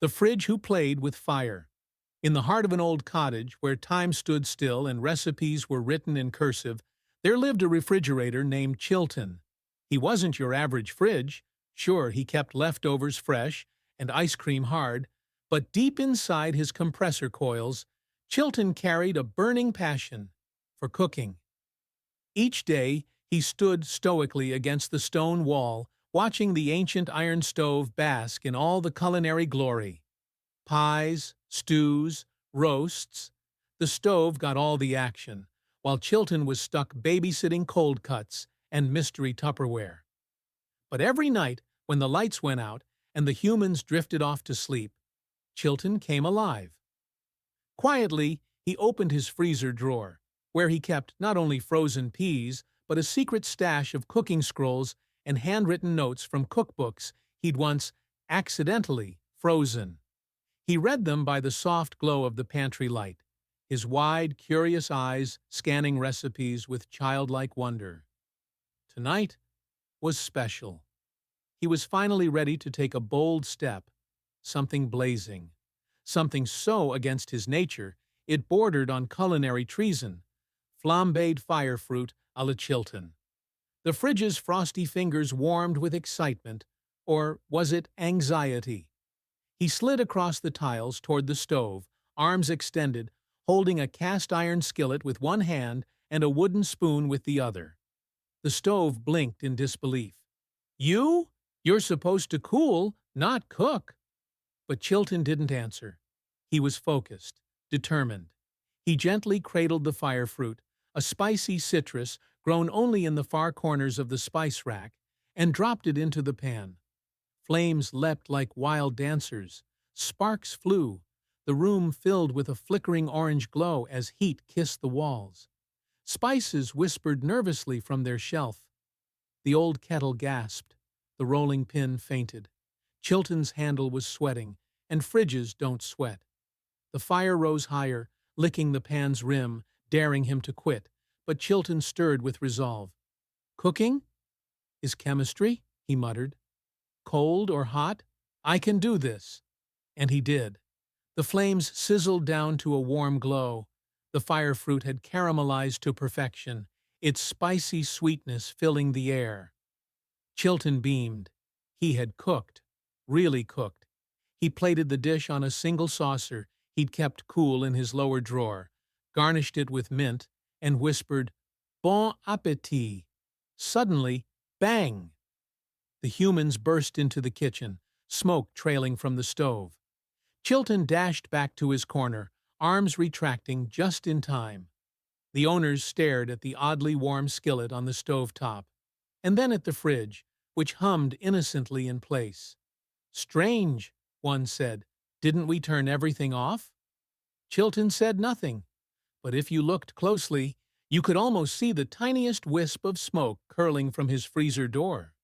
The fridge who played with fire. In the heart of an old cottage, where time stood still and recipes were written in cursive, there lived a refrigerator named Chilton. He wasn't your average fridge. Sure, he kept leftovers fresh and ice cream hard, but deep inside his compressor coils, Chilton carried a burning passion for cooking. Each day, he stood stoically against the stone wall, watching the ancient iron stove bask in all the culinary glory. Pies, stews, roasts. The stove got all the action, while Chilton was stuck babysitting cold cuts and mystery Tupperware. But every night, when the lights went out and the humans drifted off to sleep, Chilton came alive. Quietly, he opened his freezer drawer, where he kept not only frozen peas, but a secret stash of cooking scrolls and handwritten notes from cookbooks he'd once accidentally frozen. He read them by the soft glow of the pantry light, his wide, curious eyes scanning recipes with childlike wonder. Tonight was special. He was finally ready to take a bold step, something blazing, something so against his nature it bordered on culinary treason, flambéed fire fruit a la Chilton. The fridge's frosty fingers warmed with excitement, or was it anxiety? He slid across the tiles toward the stove, arms extended, holding a cast-iron skillet with one hand and a wooden spoon with the other. The stove blinked in disbelief. "You? You're supposed to cool, not cook." But Chilton didn't answer. He was focused, determined. He gently cradled the fire fruit, a spicy citrus grown only in the far corners of the spice rack, and dropped it into the pan. Flames leapt like wild dancers. Sparks flew. The room filled with a flickering orange glow as heat kissed the walls. Spices whispered nervously from their shelf. The old kettle gasped. The rolling pin fainted. Chilton's handle was sweating, and fridges don't sweat. The fire rose higher, licking the pan's rim, daring him to quit, but Chilton stirred with resolve. "Cooking? Is chemistry?" he muttered. "Cold or hot? I can do this." And he did. The flames sizzled down to a warm glow. The fire fruit had caramelized to perfection, its spicy sweetness filling the air. Chilton beamed. He had cooked, really cooked. He plated the dish on a single saucer he'd kept cool in his lower drawer, garnished it with mint, and whispered, "Bon appétit." Suddenly, bang! The humans burst into the kitchen, smoke trailing from the stove. Chilton dashed back to his corner, arms retracting just in time. The owners stared at the oddly warm skillet on the stove top, and then at the fridge, which hummed innocently in place. "Strange," one said. "Didn't we turn everything off?" Chilton said nothing, but if you looked closely, you could almost see the tiniest wisp of smoke curling from his freezer door.